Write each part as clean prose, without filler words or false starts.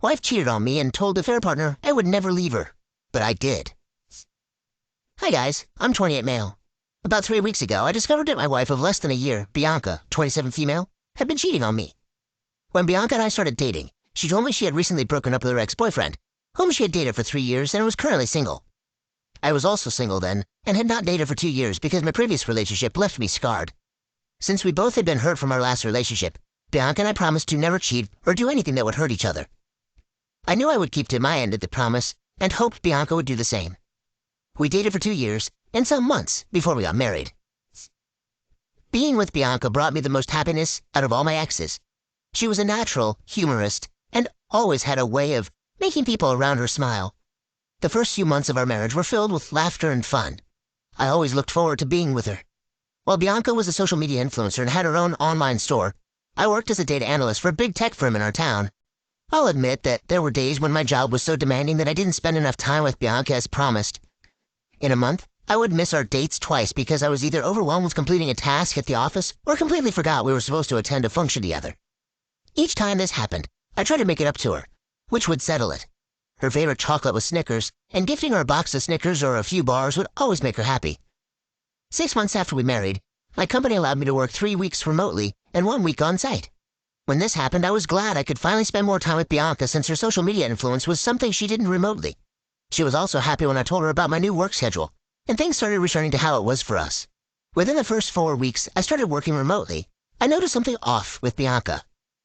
Wife cheated on me and told the affair partner I would never leave her. But I did. Hi guys, I'm 28 male. About 3 weeks ago, I discovered that my wife of less than a year, Bianca, 27 female, had been cheating on me. When Bianca and I started dating, she told me she had recently broken up with her ex-boyfriend, whom she had dated for 3 years and was currently single. I was also single then, and had not dated for 2 years because my previous relationship left me scarred. Since we both had been hurt from our last relationship, Bianca and I promised to never cheat or do anything that would hurt each other. I knew I would keep to my end of the promise, and hoped Bianca would do the same. We dated for 2 years, and some months, before we got married. Being with Bianca brought me the most happiness out of all my exes. She was a natural humorist, and always had a way of making people around her smile. The first few months of our marriage were filled with laughter and fun. I always looked forward to being with her. While Bianca was a social media influencer and had her own online store, I worked as a data analyst for a big tech firm in our town. I'll admit that there were days when my job was so demanding that I didn't spend enough time with Bianca as promised. In a month, I would miss our dates twice because I was either overwhelmed with completing a task at the office or completely forgot we were supposed to attend a function together. Each time this happened, I tried to make it up to her, which would settle it. Her favorite chocolate was Snickers, and gifting her a box of Snickers or a few bars would always make her happy. 6 months after we married, my company allowed me to work 3 weeks remotely and 1 week on site. When this happened, I was glad I could finally spend more time with Bianca since her social media influence was something she didn't remotely. She was also happy when I told her about my new work schedule, and things started returning to how it was for us. Within the first 4 weeks I started working remotely, I noticed something off with Bianca.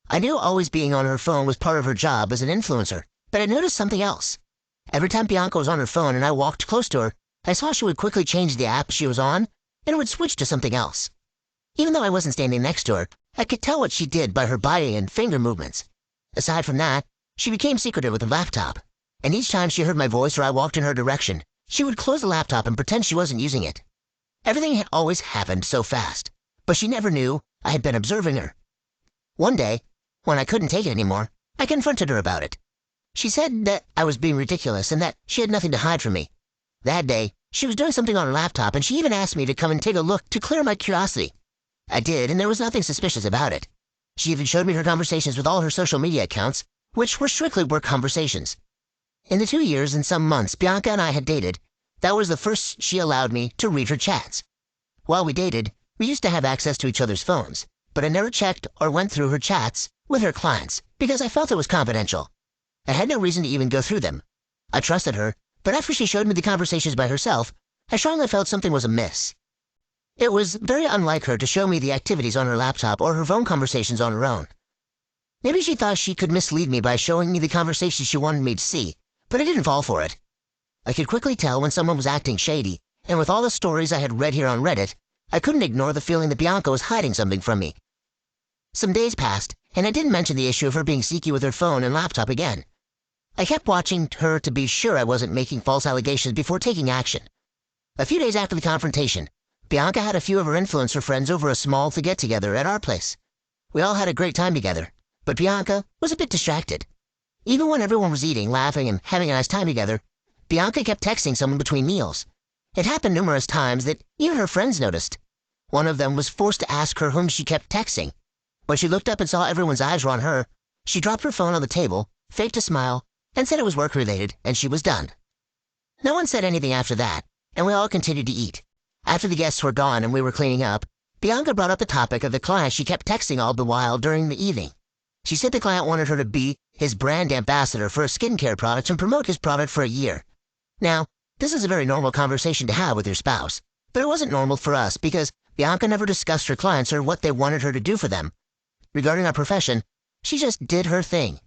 I knew always being on her phone was part of her job as an influencer, but I noticed something else. Every time Bianca was on her phone and I walked close to her, I saw she would quickly change the app she was on and would switch to something else. Even though I wasn't standing next to her, I could tell what she did by her body and finger movements. Aside from that, she became secretive with her laptop, and each time she heard my voice or I walked in her direction, she would close the laptop and pretend she wasn't using it. Everything had always happened so fast, but she never knew I had been observing her. One day, when I couldn't take it anymore, I confronted her about it. She said that I was being ridiculous and that she had nothing to hide from me. That day, she was doing something on her laptop and she even asked me to come and take a look to clear my curiosity. I did, and there was nothing suspicious about it. She even showed me her conversations with all her social media accounts, which were strictly work conversations. In the 2 years and some months Bianca and I had dated, that was the first she allowed me to read her chats. While we dated, we used to have access to each other's phones, but I never checked or went through her chats with her clients because I felt it was confidential. I had no reason to even go through them. I trusted her, but after she showed me the conversations by herself, I strongly felt something was amiss. It was very unlike her to show me the activities on her laptop or her phone conversations on her own. Maybe she thought she could mislead me by showing me the conversations she wanted me to see, but I didn't fall for it. I could quickly tell when someone was acting shady, and with all the stories I had read here on Reddit, I couldn't ignore the feeling that Bianca was hiding something from me. Some days passed, and I didn't mention the issue of her being sneaky with her phone and laptop again. I kept watching her to be sure I wasn't making false allegations before taking action. A few days after the confrontation, Bianca had a few of her influencer friends over a small get-together at our place. We all had a great time together, but Bianca was a bit distracted. Even when everyone was eating, laughing, and having a nice time together, Bianca kept texting someone between meals. It happened numerous times that even her friends noticed. One of them was forced to ask her whom she kept texting. When she looked up and saw everyone's eyes were on her, she dropped her phone on the table, faked a smile, and said it was work-related, and she was done. No one said anything after that, and we all continued to eat. After the guests were gone and we were cleaning up, Bianca brought up the topic of the client she kept texting all the while during the evening. She said the client wanted her to be his brand ambassador for a skincare product and promote his product for a year. Now, this is a very normal conversation to have with your spouse, but it wasn't normal for us because Bianca never discussed her clients or what they wanted her to do for them. Regarding our profession, she just did her thing,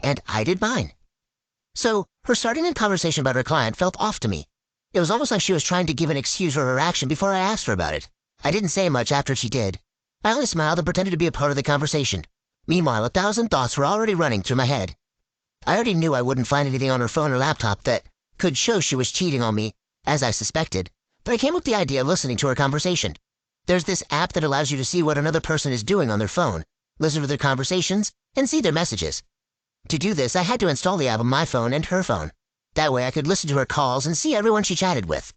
and I did mine. So, her starting a conversation about her client felt off to me. It was almost like she was trying to give an excuse for her action before I asked her about it. I didn't say much after she did. I only smiled and pretended to be a part of the conversation. Meanwhile, 1,000 thoughts were already running through my head. I already knew I wouldn't find anything on her phone or laptop that could show she was cheating on me, as I suspected, but I came up with the idea of listening to her conversation. There's this app that allows you to see what another person is doing on their phone, listen to their conversations, and see their messages. To do this, I had to install the app on my phone and her phone. That way I could listen to her calls and see everyone she chatted with.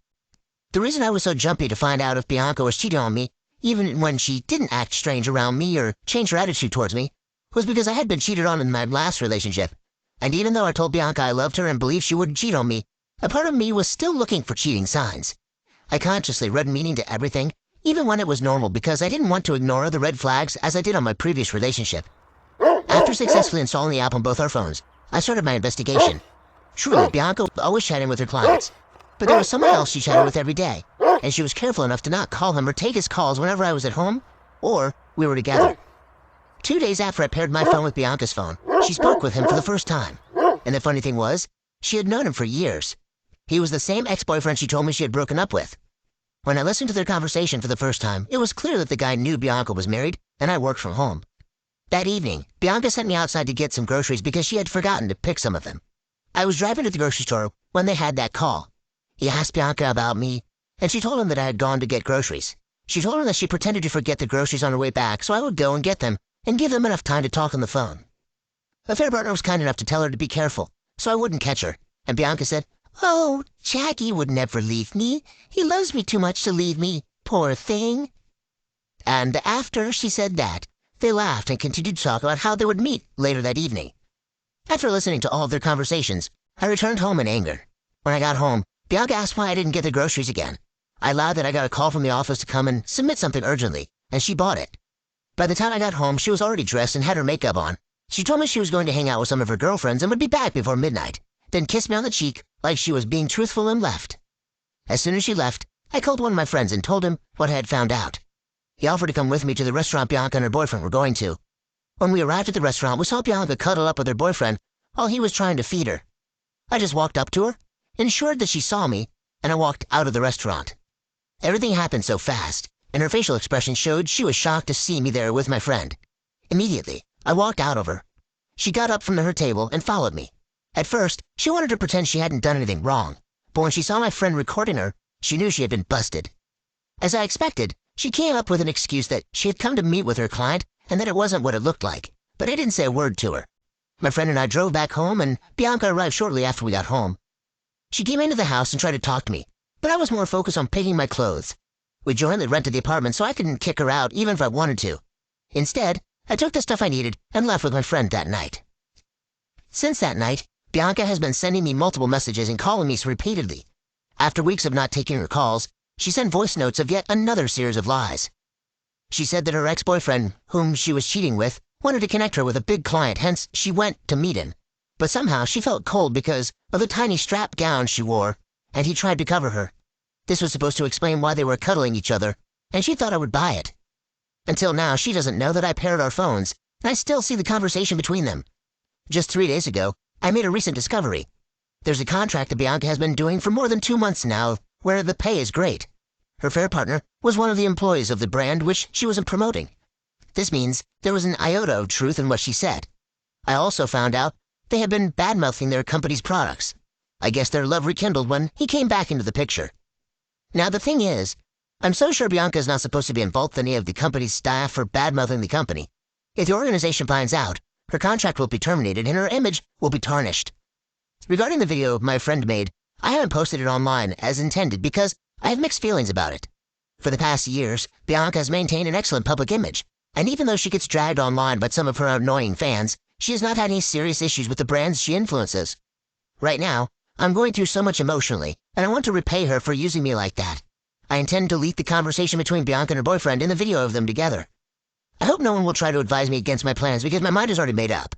The reason I was so jumpy to find out if Bianca was cheating on me, even when she didn't act strange around me or change her attitude towards me, was because I had been cheated on in my last relationship. And even though I told Bianca I loved her and believed she wouldn't cheat on me, a part of me was still looking for cheating signs. I consciously read meaning to everything, even when it was normal, because I didn't want to ignore the red flags as I did on my previous relationship. After successfully installing the app on both our phones, I started my investigation. Truly, Bianca was always chatting with her clients, but there was someone else she chatted with every day, and she was careful enough to not call him or take his calls whenever I was at home or we were together. 2 days after I paired my phone with Bianca's phone, she spoke with him for the first time. And the funny thing was, she had known him for years. He was the same ex-boyfriend she told me she had broken up with. When I listened to their conversation for the first time, it was clear that the guy knew Bianca was married and I worked from home. That evening, Bianca sent me outside to get some groceries because she had forgotten to pick some of them. I was driving to the grocery store when they had that call. He asked Bianca about me, and she told him that I had gone to get groceries. She told him that she pretended to forget the groceries on her way back, so I would go and get them and give them enough time to talk on the phone. A fair partner was kind enough to tell her to be careful, so I wouldn't catch her, and Bianca said, "Oh, Jackie would never leave me. He loves me too much to leave me, poor thing." And after she said that, they laughed and continued to talk about how they would meet later that evening. After listening to all of their conversations, I returned home in anger. When I got home, Bianca asked why I didn't get the groceries again. I lied that I got a call from the office to come and submit something urgently, and she bought it. By the time I got home, she was already dressed and had her makeup on. She told me she was going to hang out with some of her girlfriends and would be back before midnight, then kissed me on the cheek like she was being truthful and left. As soon as she left, I called one of my friends and told him what I had found out. He offered to come with me to the restaurant Bianca and her boyfriend were going to. When we arrived at the restaurant, we saw Bianca cuddle up with her boyfriend while he was trying to feed her. I just walked up to her, ensured that she saw me, and I walked out of the restaurant. Everything happened so fast, and her facial expression showed she was shocked to see me there with my friend. Immediately, I walked out of her. She got up from her table and followed me. At first, she wanted to pretend she hadn't done anything wrong, but when she saw my friend recording her, she knew she had been busted. As I expected, she came up with an excuse that she had come to meet with her client and that it wasn't what it looked like, but I didn't say a word to her. My friend and I drove back home, and Bianca arrived shortly after we got home. She came into the house and tried to talk to me, but I was more focused on picking my clothes. We jointly rented the apartment so I couldn't kick her out even if I wanted to. Instead, I took the stuff I needed and left with my friend that night. Since that night, Bianca has been sending me multiple messages and calling me repeatedly. After weeks of not taking her calls, she sent voice notes of yet another series of lies. She said that her ex-boyfriend, whom she was cheating with, wanted to connect her with a big client, hence she went to meet him. But somehow she felt cold because of the tiny strap gown she wore, and he tried to cover her. This was supposed to explain why they were cuddling each other, and she thought I would buy it. Until now, she doesn't know that I paired our phones, and I still see the conversation between them. Just 3 days ago, I made a recent discovery. There's a contract that Bianca has been doing for more than 2 months now, where the pay is great. Her fair partner was one of the employees of the brand which she wasn't promoting. This means there was an iota of truth in what she said. I also found out they had been bad-mouthing their company's products. I guess their love rekindled when he came back into the picture. Now the thing is, I'm so sure Bianca is not supposed to be involved with any of the company's staff for bad-mouthing the company. If the organization finds out, her contract will be terminated and her image will be tarnished. Regarding the video my friend made, I haven't posted it online as intended because I have mixed feelings about it. For the past years, Bianca has maintained an excellent public image, and even though she gets dragged online by some of her annoying fans, she has not had any serious issues with the brands she influences. Right now, I'm going through so much emotionally, and I want to repay her for using me like that. I intend to delete the conversation between Bianca and her boyfriend in the video of them together. I hope no one will try to advise me against my plans because my mind is already made up.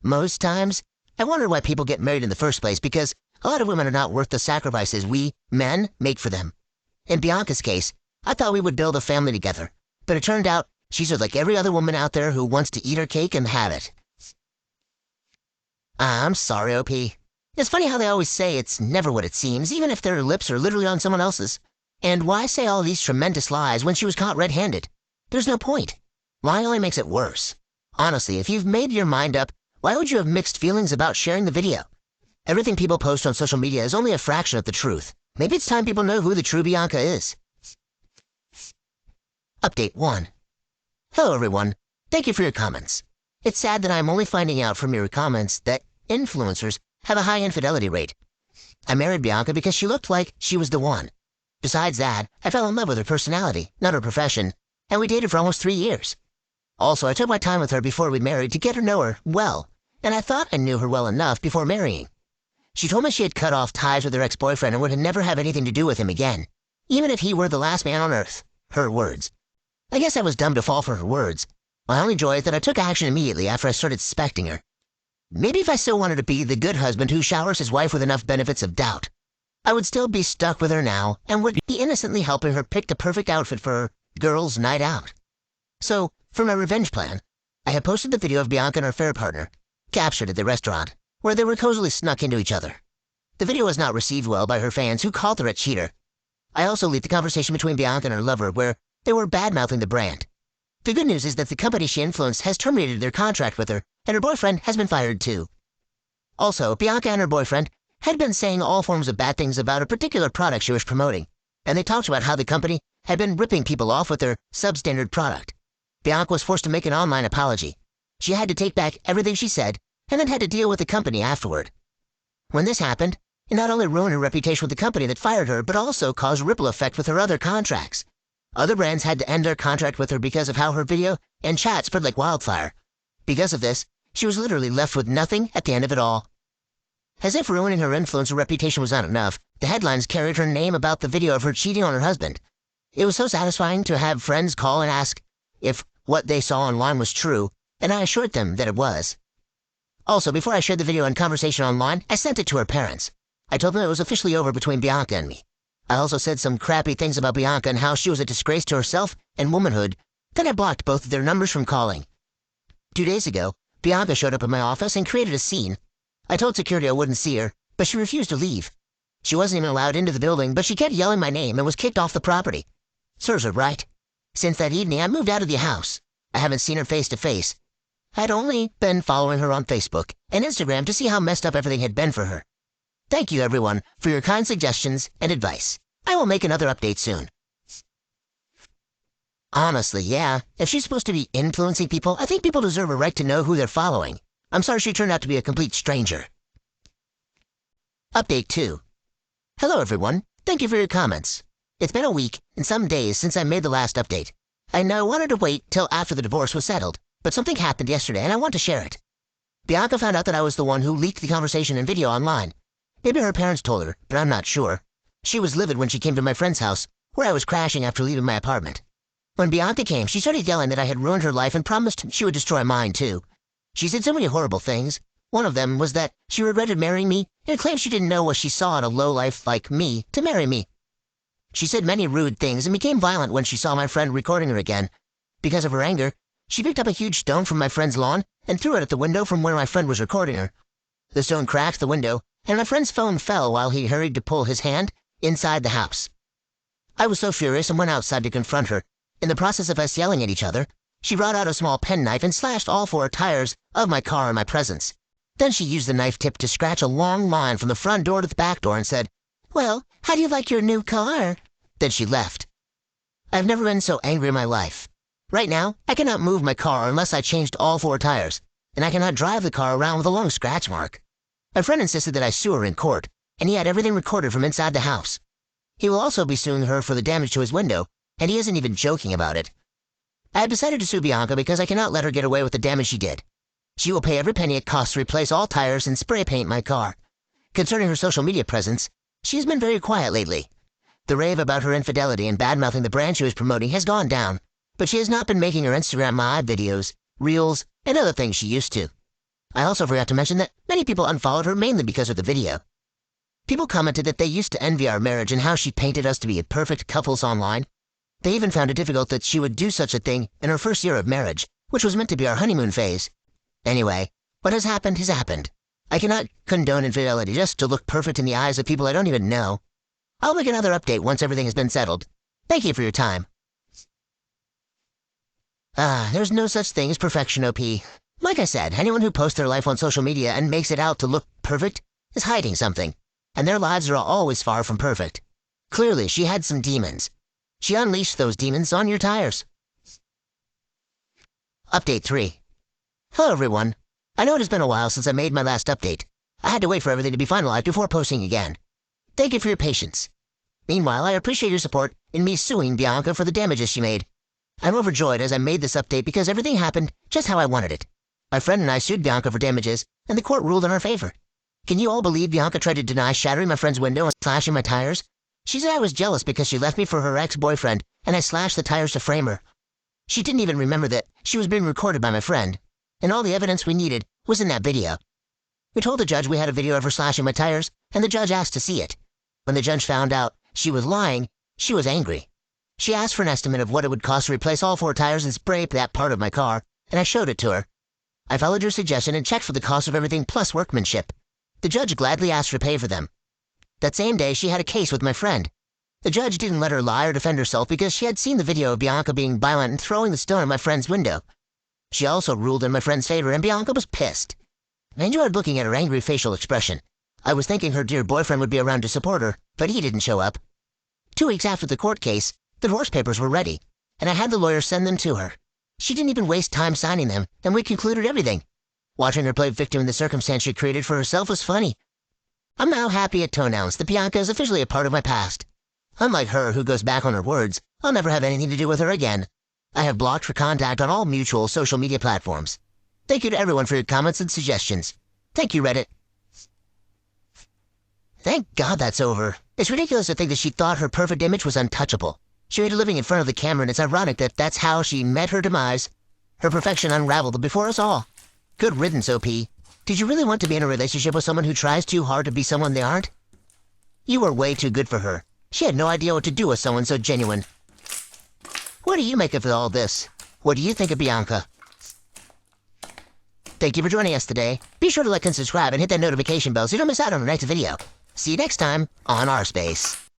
Most times, I wonder why people get married in the first place because a lot of women are not worth the sacrifices we, men, make for them. In Bianca's case, I thought we would build a family together, but it turned out she's like every other woman out there who wants to eat her cake and have it. I'm sorry, OP. It's funny how they always say it's never what it seems, even if their lips are literally on someone else's. And why say all these tremendous lies when she was caught red-handed? There's no point. Lying only makes it worse. Honestly, if you've made your mind up, why would you have mixed feelings about sharing the video? Everything people post on social media is only a fraction of the truth. Maybe it's time people know who the true Bianca is. Update 1. Hello everyone. Thank you for your comments. It's sad that I'm only finding out from your comments that influencers have a high infidelity rate. I married Bianca because she looked like she was the one. Besides that, I fell in love with her personality, not her profession, and we dated for almost 3 years. Also, I took my time with her before we married to get to know her well, and I thought I knew her well enough before marrying. She told me she had cut off ties with her ex-boyfriend and would never have anything to do with him again, even if he were the last man on earth. Her words. I guess I was dumb to fall for her words. My only joy is that I took action immediately after I started suspecting her. Maybe if I still wanted to be the good husband who showers his wife with enough benefits of doubt, I would still be stuck with her now and would be innocently helping her pick the perfect outfit for her girls' night out. So, for my revenge plan, I had posted the video of Bianca and her fair partner, captured at the restaurant, where they were cozily snuck into each other. The video was not received well by her fans, who called her a cheater. I also leaked the conversation between Bianca and her lover, where they were bad-mouthing the brand. The good news is that the company she influenced has terminated their contract with her, and her boyfriend has been fired too. Also, Bianca and her boyfriend had been saying all forms of bad things about a particular product she was promoting, and they talked about how the company had been ripping people off with their substandard product. Bianca was forced to make an online apology. She had to take back everything she said, and then had to deal with the company afterward. When this happened, it not only ruined her reputation with the company that fired her, but also caused a ripple effect with her other contracts. Other brands had to end their contract with her because of how her video and chat spread like wildfire. Because of this, she was literally left with nothing at the end of it all. As if ruining her influence or reputation was not enough, the headlines carried her name about the video of her cheating on her husband. It was so satisfying to have friends call and ask if what they saw online was true, and I assured them that it was. Also, before I shared the video and conversation online, I sent it to her parents. I told them it was officially over between Bianca and me. I also said some crappy things about Bianca and how she was a disgrace to herself and womanhood. Then I blocked both of their numbers from calling. 2 days ago, Bianca showed up at my office and created a scene. I told security I wouldn't see her, but she refused to leave. She wasn't even allowed into the building, but she kept yelling my name and was kicked off the property. Serves her right. Since that evening, I moved out of the house. I haven't seen her face to face. I'd only been following her on Facebook and Instagram to see how messed up everything had been for her. Thank you, everyone, for your kind suggestions and advice. I will make another update soon. Honestly, yeah. If she's supposed to be influencing people, I think people deserve a right to know who they're following. I'm sorry she turned out to be a complete stranger. Update 2. Hello, everyone. Thank you for your comments. It's been a week and some days since I made the last update. I know I wanted to wait till after the divorce was settled, but something happened yesterday and I want to share it. Bianca found out that I was the one who leaked the conversation and video online. Maybe her parents told her, but I'm not sure. She was livid when she came to my friend's house, where I was crashing after leaving my apartment. When Bianca came, she started yelling that I had ruined her life and promised she would destroy mine too. She said so many horrible things. One of them was that she regretted marrying me and claimed she didn't know what she saw in a lowlife like me to marry me. She said many rude things and became violent when she saw my friend recording her again. Because of her anger, she picked up a huge stone from my friend's lawn and threw it at the window from where my friend was recording her. The stone cracked the window, and my friend's phone fell while he hurried to pull his hand inside the house. I was so furious and went outside to confront her. In the process of us yelling at each other, she brought out a small penknife and slashed all 4 tires of my car in my presence. Then she used the knife tip to scratch a long line from the front door to the back door and said, "Well, how do you like your new car?" Then she left. I've never been so angry in my life. Right now, I cannot move my car unless I changed all 4 tires, and I cannot drive the car around with a long scratch mark. My friend insisted that I sue her in court, and he had everything recorded from inside the house. He will also be suing her for the damage to his window, and he isn't even joking about it. I have decided to sue Bianca because I cannot let her get away with the damage she did. She will pay every penny it costs to replace all tires and spray paint my car. Concerning her social media presence, she has been very quiet lately. The rave about her infidelity and bad-mouthing the brand she was promoting has gone down, but she has not been making her Instagram Live videos, Reels, and other things she used to. I also forgot to mention that many people unfollowed her mainly because of the video. People commented that they used to envy our marriage and how she painted us to be perfect couples online. They even found it difficult that she would do such a thing in her first year of marriage, which was meant to be our honeymoon phase. Anyway, what has happened has happened. I cannot condone infidelity just to look perfect in the eyes of people I don't even know. I'll make another update once everything has been settled. Thank you for your time. There's no such thing as perfection, OP. Like I said, anyone who posts their life on social media and makes it out to look perfect is hiding something, and their lives are always far from perfect. Clearly, she had some demons. She unleashed those demons on your tires. Update 3. Hello, everyone. I know it has been a while since I made my last update. I had to wait for everything to be finalized before posting again. Thank you for your patience. Meanwhile, I appreciate your support in me suing Bianca for the damages she made. I'm overjoyed as I made this update because everything happened just how I wanted it. My friend and I sued Bianca for damages, and the court ruled in our favor. Can you all believe Bianca tried to deny shattering my friend's window and slashing my tires? She said I was jealous because she left me for her ex-boyfriend, and I slashed the tires to frame her. She didn't even remember that she was being recorded by my friend, and all the evidence we needed was in that video. We told the judge we had a video of her slashing my tires, and the judge asked to see it. When the judge found out she was lying, she was angry. She asked for an estimate of what it would cost to replace all 4 tires and spray that part of my car, and I showed it to her. I followed your suggestion and checked for the cost of everything plus workmanship. The judge gladly asked her to pay for them. That same day, she had a case with my friend. The judge didn't let her lie or defend herself because she had seen the video of Bianca being violent and throwing the stone at my friend's window. She also ruled in my friend's favor, and Bianca was pissed. I enjoyed looking at her angry facial expression. I was thinking her dear boyfriend would be around to support her, but he didn't show up. 2 weeks after the court case, the divorce papers were ready, and I had the lawyer send them to her. She didn't even waste time signing them, and we concluded everything. Watching her play victim in the circumstance she created for herself was funny. I'm now happy to announce that Bianca is officially a part of my past. Unlike her, who goes back on her words, I'll never have anything to do with her again. I have blocked her contact on all mutual social media platforms. Thank you to everyone for your comments and suggestions. Thank you, Reddit. Thank God that's over. It's ridiculous to think that she thought her perfect image was untouchable. She made a living in front of the camera, and it's ironic that that's how she met her demise. Her perfection unraveled before us all. Good riddance, OP. Did you really want to be in a relationship with someone who tries too hard to be someone they aren't? You were way too good for her. She had no idea what to do with someone so genuine. What do you make of all this? What do you think of Bianca? Thank you for joining us today. Be sure to like and subscribe and hit that notification bell so you don't miss out on the next video. See you next time on R Space.